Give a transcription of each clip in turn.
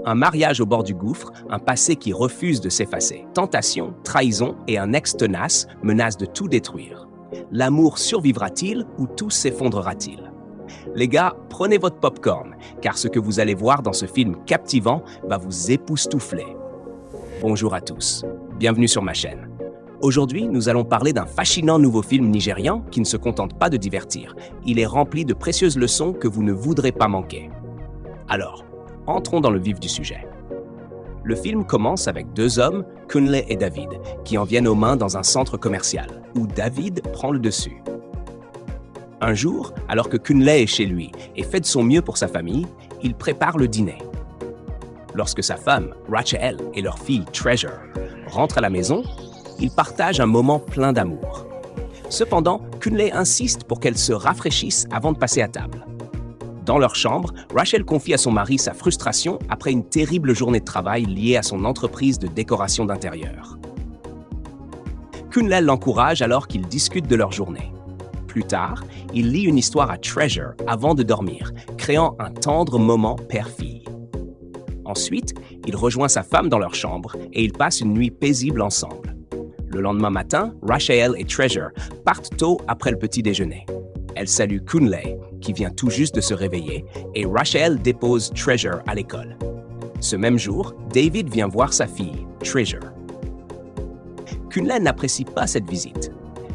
Un mariage au bord du gouffre, un passé qui refuse de s'effacer. Tentation, trahison et un ex tenace menacent de tout détruire. L'amour survivra-t-il ou tout s'effondrera-t-il? Les gars, prenez votre popcorn, car ce que vous allez voir dans ce film captivant va vous époustoufler. Bonjour à tous, bienvenue sur ma chaîne. Aujourd'hui, nous allons parler d'un fascinant nouveau film nigérian qui ne se contente pas de divertir. Il est rempli de précieuses leçons que vous ne voudrez pas manquer. Alors, entrons dans le vif du sujet. Le film commence avec deux hommes, Kunle et David, qui en viennent aux mains dans un centre commercial, où David prend le dessus. Un jour, alors que Kunle est chez lui et fait de son mieux pour sa famille, il prépare le dîner. Lorsque sa femme, Rachel, et leur fille, Treasure, rentrent à la maison, ils partagent un moment plein d'amour. Cependant, Kunle insiste pour qu'elle se rafraîchisse avant de passer à table. Dans leur chambre, Rachel confie à son mari sa frustration après une terrible journée de travail liée à son entreprise de décoration d'intérieur. Kunle l'encourage alors qu'ils discutent de leur journée. Plus tard, il lit une histoire à Treasure avant de dormir, créant un tendre moment père-fille. Ensuite, il rejoint sa femme dans leur chambre et ils passent une nuit paisible ensemble. Le lendemain matin, Rachel et Treasure partent tôt après le petit déjeuner. Elle salue Kunle, qui vient tout juste de se réveiller, et Rachel dépose Treasure à l'école. Ce même jour, David vient voir sa fille, Treasure. Kunle n'apprécie pas cette visite.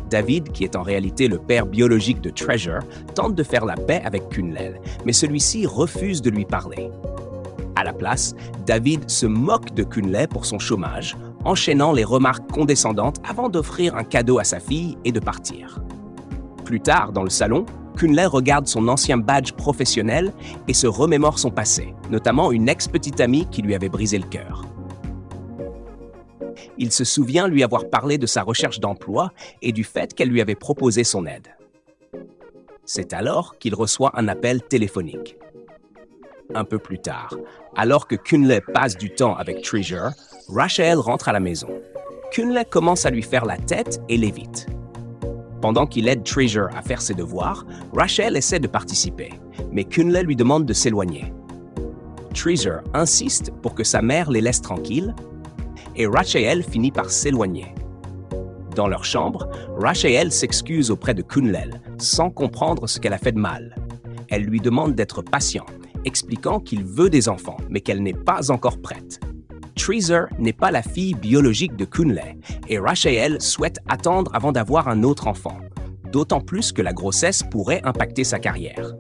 David, qui est en réalité le père biologique de Treasure, tente de faire la paix avec Kunle, mais celui-ci refuse de lui parler. À la place, David se moque de Kunle pour son chômage, enchaînant les remarques condescendantes avant d'offrir un cadeau à sa fille et de partir. Plus tard, dans le salon, Kunle regarde son ancien badge professionnel et se remémore son passé, notamment une ex-petite amie qui lui avait brisé le cœur. Il se souvient lui avoir parlé de sa recherche d'emploi et du fait qu'elle lui avait proposé son aide. C'est alors qu'il reçoit un appel téléphonique. Un peu plus tard, alors que Kunle passe du temps avec Treasure, Rachel rentre à la maison. Kunle commence à lui faire la tête et l'évite. Pendant qu'il aide Treasure à faire ses devoirs, Rachel essaie de participer, mais Kunle lui demande de s'éloigner. Treasure insiste pour que sa mère les laisse tranquilles, et Rachel finit par s'éloigner. Dans leur chambre, Rachel s'excuse auprès de Kunle, sans comprendre ce qu'elle a fait de mal. Elle lui demande d'être patient, expliquant qu'il veut des enfants, mais qu'elle n'est pas encore prête. Treasure n'est pas la fille biologique de Kunle et Rachel souhaite attendre avant d'avoir un autre enfant, d'autant plus que la grossesse pourrait impacter sa carrière.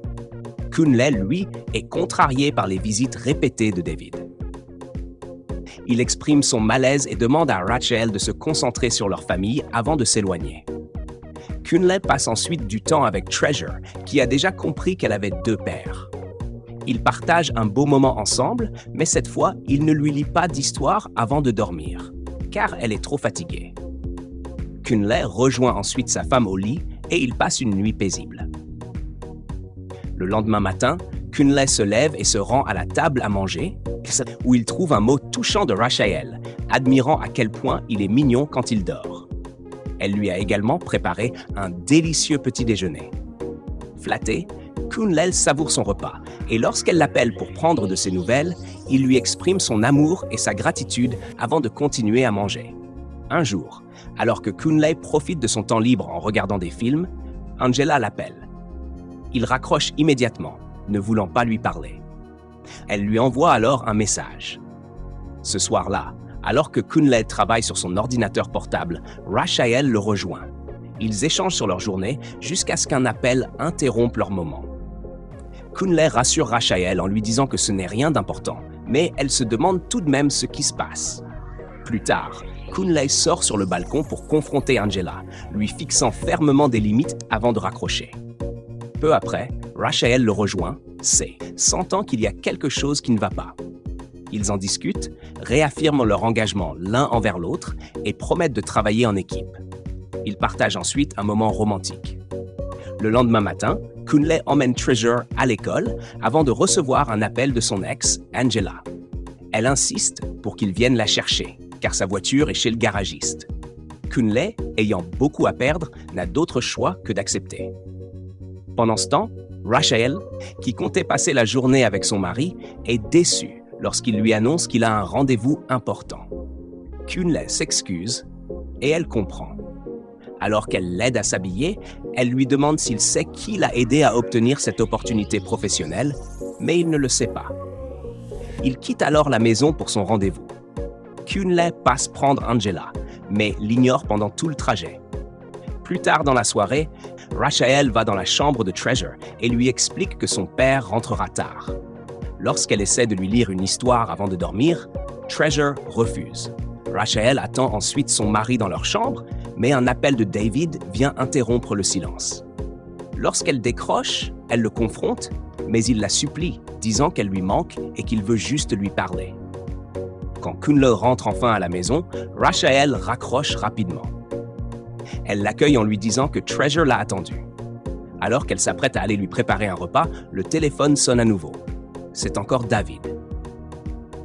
Kunle, lui, est contrarié par les visites répétées de David. Il exprime son malaise et demande à Rachel de se concentrer sur leur famille avant de s'éloigner. Kunle passe ensuite du temps avec Treasure, qui a déjà compris qu'elle avait deux pères. Ils partagent un beau moment ensemble, mais cette fois, il ne lui lit pas d'histoire avant de dormir, car elle est trop fatiguée. Kunle rejoint ensuite sa femme au lit et ils passent une nuit paisible. Le lendemain matin, Kunle se lève et se rend à la table à manger, où il trouve un mot touchant de Rachel, admirant à quel point il est mignon quand il dort. Elle lui a également préparé un délicieux petit déjeuner. Flatté, Kunle savoure son repas et lorsqu'elle l'appelle pour prendre de ses nouvelles, il lui exprime son amour et sa gratitude avant de continuer à manger. Un jour, alors que Kunle profite de son temps libre en regardant des films, Angela l'appelle. Il raccroche immédiatement, ne voulant pas lui parler. Elle lui envoie alors un message. Ce soir-là, alors que Kunle travaille sur son ordinateur portable, Rachel le rejoint. Ils échangent sur leur journée jusqu'à ce qu'un appel interrompe leur moment. Kunle rassure Rachel en lui disant que ce n'est rien d'important, mais elle se demande tout de même ce qui se passe. Plus tard, Kunle sort sur le balcon pour confronter Angela, lui fixant fermement des limites avant de raccrocher. Peu après, Rachel le rejoint, sentant qu'il y a quelque chose qui ne va pas. Ils en discutent, réaffirment leur engagement l'un envers l'autre et promettent de travailler en équipe. Ils partagent ensuite un moment romantique. Le lendemain matin, Kunle emmène Treasure à l'école avant de recevoir un appel de son ex, Angela. Elle insiste pour qu'il vienne la chercher, car sa voiture est chez le garagiste. Kunle, ayant beaucoup à perdre, n'a d'autre choix que d'accepter. Pendant ce temps, Rachel, qui comptait passer la journée avec son mari, est déçue lorsqu'il lui annonce qu'il a un rendez-vous important. Kunle s'excuse et elle comprend. Alors qu'elle l'aide à s'habiller, elle lui demande s'il sait qui l'a aidé à obtenir cette opportunité professionnelle, mais il ne le sait pas. Il quitte alors la maison pour son rendez-vous. Kunle passe prendre Angela, mais l'ignore pendant tout le trajet. Plus tard dans la soirée, Rachael va dans la chambre de Treasure et lui explique que son père rentrera tard. Lorsqu'elle essaie de lui lire une histoire avant de dormir, Treasure refuse. Rachael attend ensuite son mari dans leur chambre, mais un appel de David vient interrompre le silence. Lorsqu'elle décroche, elle le confronte, mais il la supplie, disant qu'elle lui manque et qu'il veut juste lui parler. Quand Kunle rentre enfin à la maison, Rachael raccroche rapidement. Elle l'accueille en lui disant que Treasure l'a attendue. Alors qu'elle s'apprête à aller lui préparer un repas, le téléphone sonne à nouveau. C'est encore David.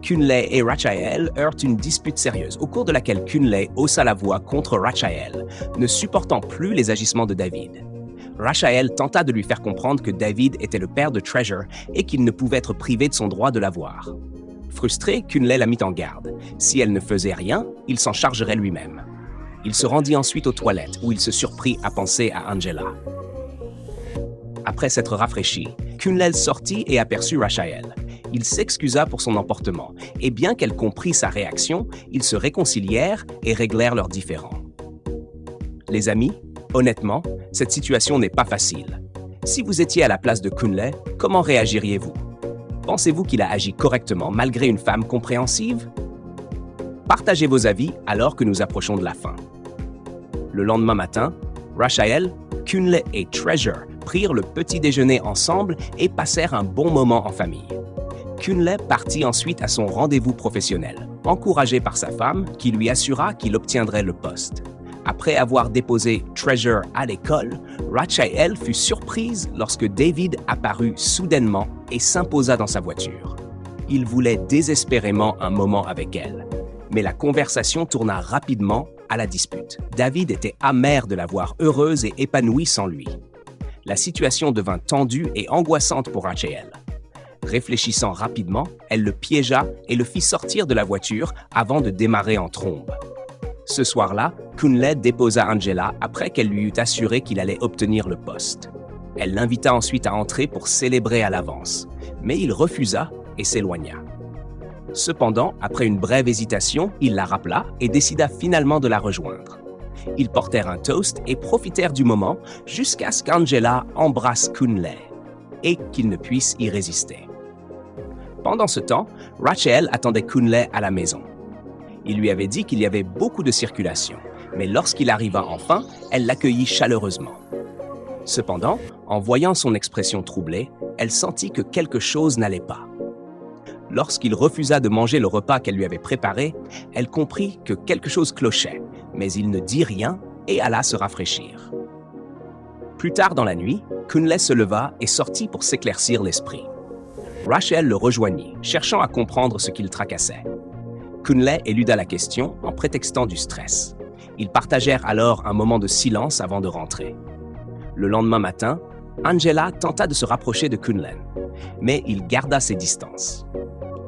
Kunle et Rachael heurtent une dispute sérieuse, au cours de laquelle Kunle haussa la voix contre Rachael, ne supportant plus les agissements de David. Rachael tenta de lui faire comprendre que David était le père de Treasure et qu'il ne pouvait être privé de son droit de la voir. Frustré, Kunle la mit en garde. Si elle ne faisait rien, il s'en chargerait lui-même. Il se rendit ensuite aux toilettes, où il se surprit à penser à Angela. Après s'être rafraîchi, Kunle sortit et aperçut Rachael. Il s'excusa pour son emportement, et bien qu'elle comprît sa réaction, ils se réconcilièrent et réglèrent leurs différends. Les amis, honnêtement, cette situation n'est pas facile. Si vous étiez à la place de Kunle, comment réagiriez-vous? Pensez-vous qu'il a agi correctement malgré une femme compréhensive? Partagez vos avis alors que nous approchons de la fin. Le lendemain matin, Rachael, Kunle et Treasure prirent le petit déjeuner ensemble et passèrent un bon moment en famille. Kunle partit ensuite à son rendez-vous professionnel, encouragé par sa femme qui lui assura qu'il obtiendrait le poste. Après avoir déposé Treasure à l'école, Rachael fut surprise lorsque David apparut soudainement et s'imposa dans sa voiture. Il voulait désespérément un moment avec elle, mais la conversation tourna rapidement à la dispute. David était amer de la voir heureuse et épanouie sans lui. La situation devint tendue et angoissante pour Rachael. Réfléchissant rapidement, elle le piégea et le fit sortir de la voiture avant de démarrer en trombe. Ce soir-là, Kunle déposa Angela après qu'elle lui eut assuré qu'il allait obtenir le poste. Elle l'invita ensuite à entrer pour célébrer à l'avance, mais il refusa et s'éloigna. Cependant, après une brève hésitation, il la rappela et décida finalement de la rejoindre. Ils portèrent un toast et profitèrent du moment jusqu'à ce qu'Angela embrasse Kunle et qu'il ne puisse y résister. Pendant ce temps, Rachael attendait Kunle à la maison. Il lui avait dit qu'il y avait beaucoup de circulation, mais lorsqu'il arriva enfin, elle l'accueillit chaleureusement. Cependant, en voyant son expression troublée, elle sentit que quelque chose n'allait pas. Lorsqu'il refusa de manger le repas qu'elle lui avait préparé, elle comprit que quelque chose clochait, mais il ne dit rien et alla se rafraîchir. Plus tard dans la nuit, Kunle se leva et sortit pour s'éclaircir l'esprit. Rachael le rejoignit, cherchant à comprendre ce qui le tracassait. Kunle éluda la question en prétextant du stress. Ils partagèrent alors un moment de silence avant de rentrer. Le lendemain matin, Angela tenta de se rapprocher de Kunle, mais il garda ses distances.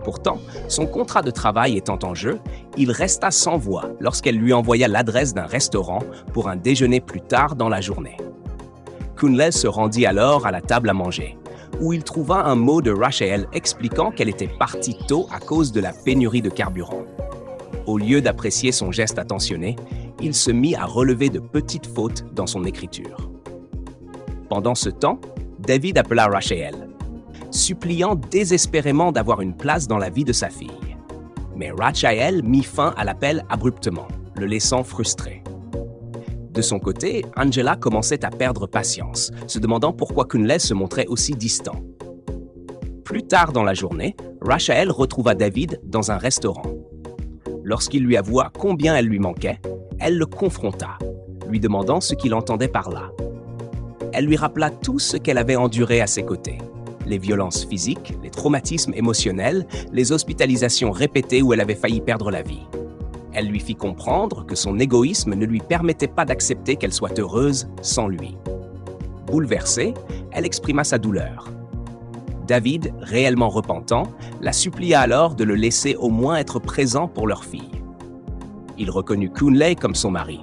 Pourtant, son contrat de travail étant en jeu, il resta sans voix lorsqu'elle lui envoya l'adresse d'un restaurant pour un déjeuner plus tard dans la journée. Kunle se rendit alors à la table à manger, où il trouva un mot de Rachael expliquant qu'elle était partie tôt à cause de la pénurie de carburant. Au lieu d'apprécier son geste attentionné, il se mit à relever de petites fautes dans son écriture. Pendant ce temps, David appela Rachael, suppliant désespérément d'avoir une place dans la vie de sa fille. Mais Rachael mit fin à l'appel abruptement, le laissant frustré. De son côté, Angela commençait à perdre patience, se demandant pourquoi Kunle se montrait aussi distant. Plus tard dans la journée, Rachael retrouva David dans un restaurant. Lorsqu'il lui avoua combien elle lui manquait, elle le confronta, lui demandant ce qu'il entendait par là. Elle lui rappela tout ce qu'elle avait enduré à ses côtés. Les violences physiques, les traumatismes émotionnels, les hospitalisations répétées où elle avait failli perdre la vie. Elle lui fit comprendre que son égoïsme ne lui permettait pas d'accepter qu'elle soit heureuse sans lui. Bouleversée, elle exprima sa douleur. David, réellement repentant, la supplia alors de le laisser au moins être présent pour leur fille. Il reconnut Kunle comme son mari,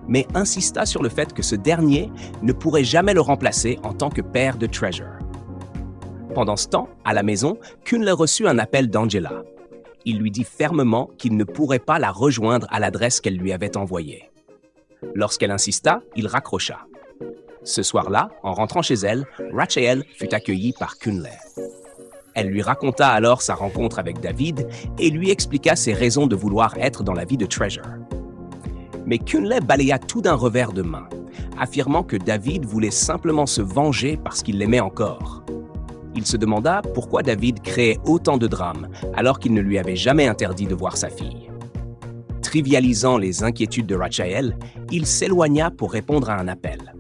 mais insista sur le fait que ce dernier ne pourrait jamais le remplacer en tant que père de Treasure. Pendant ce temps, à la maison, Kunle reçut un appel d'Angela. Il lui dit fermement qu'il ne pourrait pas la rejoindre à l'adresse qu'elle lui avait envoyée. Lorsqu'elle insista, il raccrocha. Ce soir-là, en rentrant chez elle, Rachel fut accueillie par Kunle. Elle lui raconta alors sa rencontre avec David et lui expliqua ses raisons de vouloir être dans la vie de Treasure. Mais Kunle balaya tout d'un revers de main, affirmant que David voulait simplement se venger parce qu'il l'aimait encore. Il se demanda pourquoi David créait autant de drames alors qu'il ne lui avait jamais interdit de voir sa fille. Trivialisant les inquiétudes de Rachel, il s'éloigna pour répondre à un appel.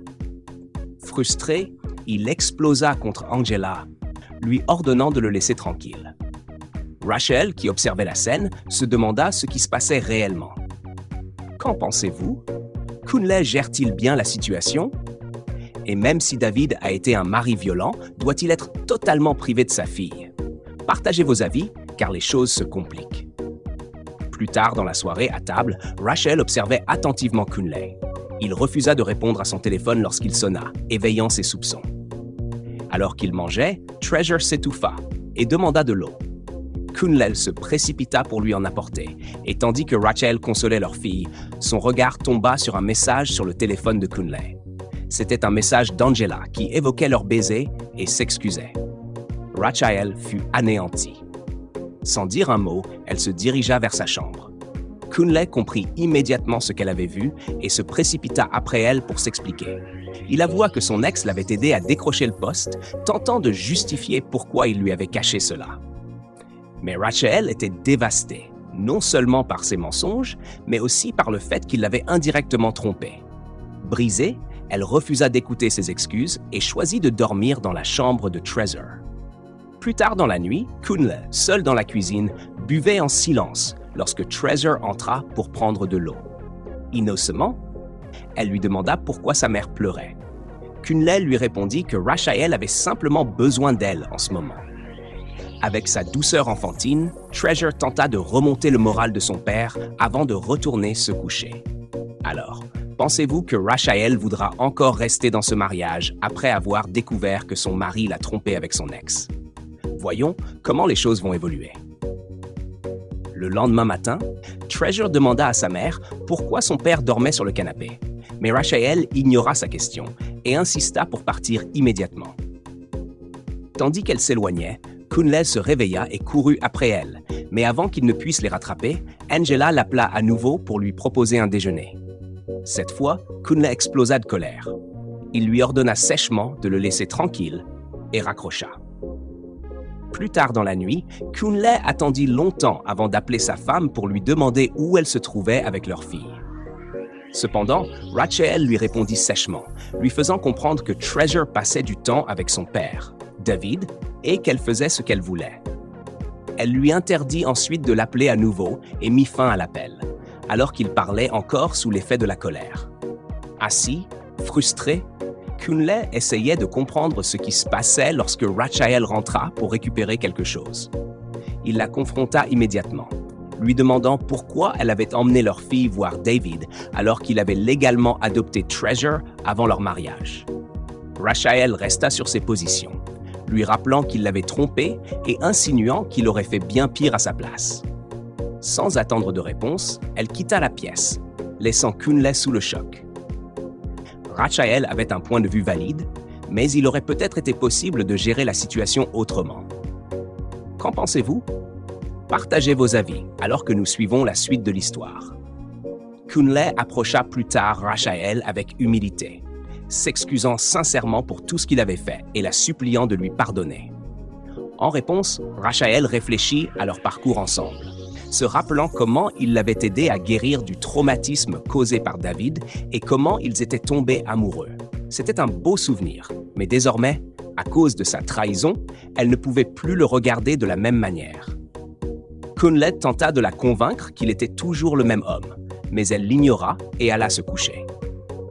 Frustré, il explosa contre Angela, lui ordonnant de le laisser tranquille. Rachel, qui observait la scène, se demanda ce qui se passait réellement. Qu'en pensez-vous? Kunle gère-t-il bien la situation? Et même si David a été un mari violent, doit-il être totalement privé de sa fille? Partagez vos avis, car les choses se compliquent. Plus tard dans la soirée, à table, Rachel observait attentivement Kunle. Il refusa de répondre à son téléphone lorsqu'il sonna, éveillant ses soupçons. Alors qu'il mangeait, Treasure s'étouffa et demanda de l'eau. Kunle se précipita pour lui en apporter, et tandis que Rachel consolait leur fille, son regard tomba sur un message sur le téléphone de Kunle. C'était un message d'Angela qui évoquait leur baiser et s'excusait. Rachel fut anéantie. Sans dire un mot, elle se dirigea vers sa chambre. Kunle comprit immédiatement ce qu'elle avait vu et se précipita après elle pour s'expliquer. Il avoua que son ex l'avait aidé à décrocher le poste, tentant de justifier pourquoi il lui avait caché cela. Mais Rachel était dévastée, non seulement par ses mensonges, mais aussi par le fait qu'il l'avait indirectement trompée. Brisée, elle refusa d'écouter ses excuses et choisit de dormir dans la chambre de Treasure. Plus tard dans la nuit, Kunle, seul dans la cuisine, buvait en silence lorsque Treasure entra pour prendre de l'eau. Innocemment, elle lui demanda pourquoi sa mère pleurait. Kunle lui répondit que Rachel avait simplement besoin d'elle en ce moment. Avec sa douceur enfantine, Treasure tenta de remonter le moral de son père avant de retourner se coucher. Alors, pensez-vous que Rachel voudra encore rester dans ce mariage après avoir découvert que son mari l'a trompée avec son ex? Voyons comment les choses vont évoluer. Le lendemain matin, Treasure demanda à sa mère pourquoi son père dormait sur le canapé. Mais Rachel ignora sa question et insista pour partir immédiatement. Tandis qu'elle s'éloignait, Kunle se réveilla et courut après elle. Mais avant qu'il ne puisse les rattraper, Angela l'appela à nouveau pour lui proposer un déjeuner. Cette fois, Kunle explosa de colère. Il lui ordonna sèchement de le laisser tranquille et raccrocha. Plus tard dans la nuit, Kunle attendit longtemps avant d'appeler sa femme pour lui demander où elle se trouvait avec leur fille. Cependant, Rachel lui répondit sèchement, lui faisant comprendre que Treasure passait du temps avec son père, David, et qu'elle faisait ce qu'elle voulait. Elle lui interdit ensuite de l'appeler à nouveau et mit fin à l'appel, alors qu'il parlait encore sous l'effet de la colère. Assis, frustré, Kunle essayait de comprendre ce qui se passait lorsque Rachel rentra pour récupérer quelque chose. Il la confronta immédiatement, lui demandant pourquoi elle avait emmené leur fille voir David alors qu'il avait légalement adopté Treasure avant leur mariage. Rachel resta sur ses positions, lui rappelant qu'il l'avait trompée et insinuant qu'il aurait fait bien pire à sa place. Sans attendre de réponse, elle quitta la pièce, laissant Kunle sous le choc. Rachel avait un point de vue valide, mais il aurait peut-être été possible de gérer la situation autrement. Qu'en pensez-vous? Partagez vos avis alors que nous suivons la suite de l'histoire. Kunle approcha plus tard Rachel avec humilité, s'excusant sincèrement pour tout ce qu'il avait fait et la suppliant de lui pardonner. En réponse, Rachel réfléchit à leur parcours ensemble, se rappelant comment il l'avait aidé à guérir du traumatisme causé par David et comment ils étaient tombés amoureux. C'était un beau souvenir, mais désormais, à cause de sa trahison, elle ne pouvait plus le regarder de la même manière. Kunle tenta de la convaincre qu'il était toujours le même homme, mais elle l'ignora et alla se coucher.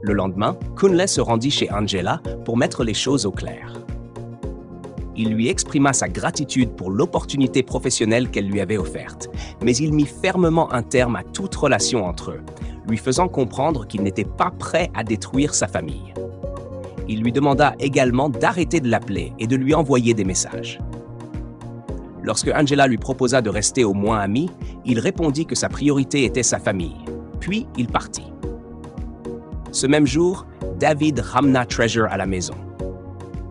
Le lendemain, Kunle se rendit chez Angela pour mettre les choses au clair. Il lui exprima sa gratitude pour l'opportunité professionnelle qu'elle lui avait offerte, mais il mit fermement un terme à toute relation entre eux, lui faisant comprendre qu'il n'était pas prêt à détruire sa famille. Il lui demanda également d'arrêter de l'appeler et de lui envoyer des messages. Lorsque Angela lui proposa de rester au moins amis, il répondit que sa priorité était sa famille, puis il partit. Ce même jour, David ramena Treasure à la maison.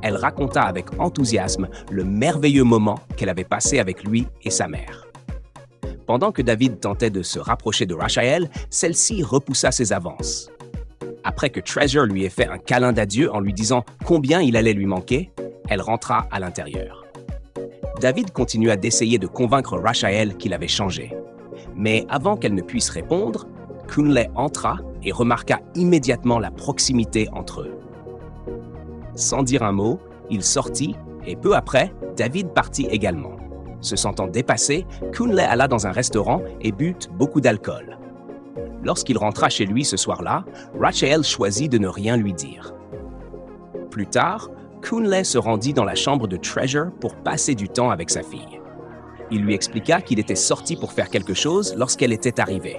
Elle raconta avec enthousiasme le merveilleux moment qu'elle avait passé avec lui et sa mère. Pendant que David tentait de se rapprocher de Rachel, celle-ci repoussa ses avances. Après que Treasure lui ait fait un câlin d'adieu en lui disant combien il allait lui manquer, elle rentra à l'intérieur. David continua d'essayer de convaincre Rachel qu'il avait changé. Mais avant qu'elle ne puisse répondre, Kunle entra et remarqua immédiatement la proximité entre eux. Sans dire un mot, il sortit et peu après, David partit également. Se sentant dépassé, Kunle alla dans un restaurant et but beaucoup d'alcool. Lorsqu'il rentra chez lui ce soir-là, Rachel choisit de ne rien lui dire. Plus tard, Kunle se rendit dans la chambre de Treasure pour passer du temps avec sa fille. Il lui expliqua qu'il était sorti pour faire quelque chose lorsqu'elle était arrivée.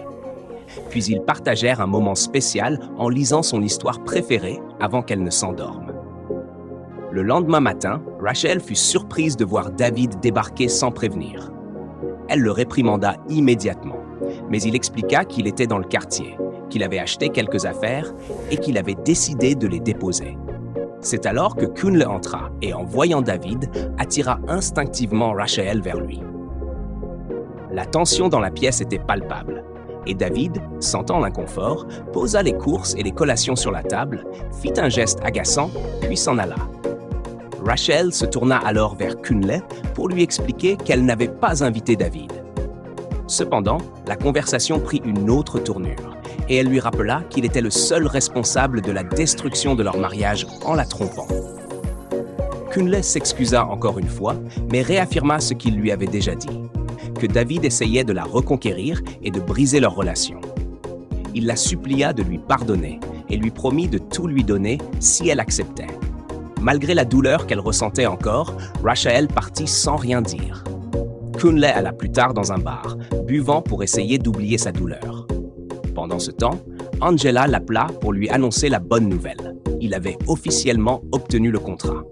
Puis ils partagèrent un moment spécial en lisant son histoire préférée avant qu'elle ne s'endorme. Le lendemain matin, Rachel fut surprise de voir David débarquer sans prévenir. Elle le réprimanda immédiatement, mais il expliqua qu'il était dans le quartier, qu'il avait acheté quelques affaires et qu'il avait décidé de les déposer. C'est alors que Kunle entra et, en voyant David, attira instinctivement Rachel vers lui. La tension dans la pièce était palpable, et David, sentant l'inconfort, posa les courses et les collations sur la table, fit un geste agaçant, puis s'en alla. Rachel se tourna alors vers Kunle pour lui expliquer qu'elle n'avait pas invité David. Cependant, la conversation prit une autre tournure, et elle lui rappela qu'il était le seul responsable de la destruction de leur mariage en la trompant. Kunle s'excusa encore une fois, mais réaffirma ce qu'il lui avait déjà dit, que David essayait de la reconquérir et de briser leur relation. Il la supplia de lui pardonner et lui promit de tout lui donner si elle acceptait. Malgré la douleur qu'elle ressentait encore, Rachel partit sans rien dire. Kunle alla plus tard dans un bar, buvant pour essayer d'oublier sa douleur. Pendant ce temps, Angela l'appela pour lui annoncer la bonne nouvelle. Il avait officiellement obtenu le contrat.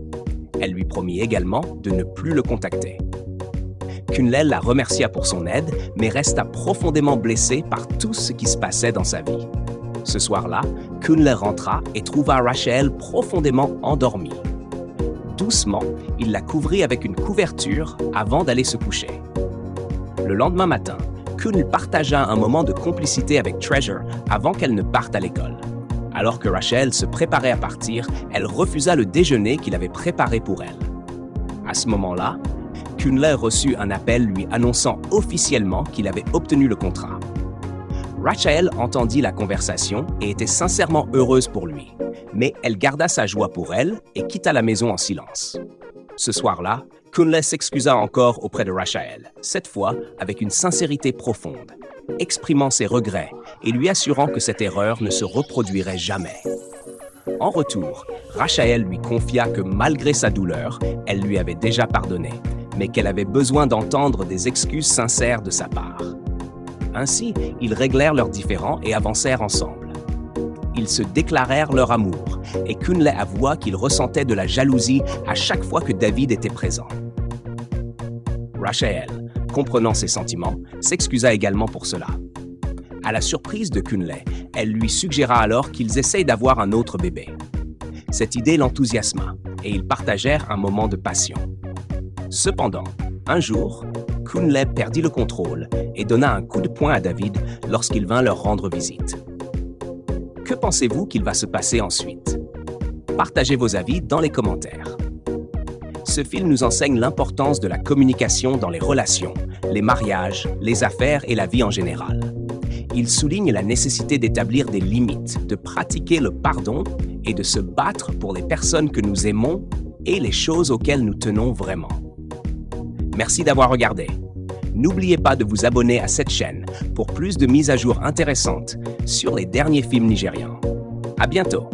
Elle lui promit également de ne plus le contacter. Kunle la remercia pour son aide, mais resta profondément blessé par tout ce qui se passait dans sa vie. Ce soir-là, Kunle rentra et trouva Rachel profondément endormie. Doucement, il la couvrit avec une couverture avant d'aller se coucher. Le lendemain matin, Kunle partagea un moment de complicité avec Treasure avant qu'elle ne parte à l'école. Alors que Rachel se préparait à partir, elle refusa le déjeuner qu'il avait préparé pour elle. À ce moment-là, Kunle reçut un appel lui annonçant officiellement qu'il avait obtenu le contrat. Rachel entendit la conversation et était sincèrement heureuse pour lui, mais elle garda sa joie pour elle et quitta la maison en silence. Ce soir-là, Kunle s'excusa encore auprès de Rachel, cette fois avec une sincérité profonde, exprimant ses regrets et lui assurant que cette erreur ne se reproduirait jamais. En retour, Rachel lui confia que malgré sa douleur, elle lui avait déjà pardonné, mais qu'elle avait besoin d'entendre des excuses sincères de sa part. Ainsi, ils réglèrent leurs différends et avancèrent ensemble. Ils se déclarèrent leur amour, et Kunle avoua qu'il ressentait de la jalousie à chaque fois que David était présent. Rachel, comprenant ses sentiments, s'excusa également pour cela. À la surprise de Kunle, elle lui suggéra alors qu'ils essayent d'avoir un autre bébé. Cette idée l'enthousiasma, et ils partagèrent un moment de passion. Cependant, un jour, Kunle perdit le contrôle et donna un coup de poing à David lorsqu'il vint leur rendre visite. Que pensez-vous qu'il va se passer ensuite? Partagez vos avis dans les commentaires. Ce film nous enseigne l'importance de la communication dans les relations, les mariages, les affaires et la vie en général. Il souligne la nécessité d'établir des limites, de pratiquer le pardon et de se battre pour les personnes que nous aimons et les choses auxquelles nous tenons vraiment. Merci d'avoir regardé. N'oubliez pas de vous abonner à cette chaîne pour plus de mises à jour intéressantes sur les derniers films nigérians. À bientôt!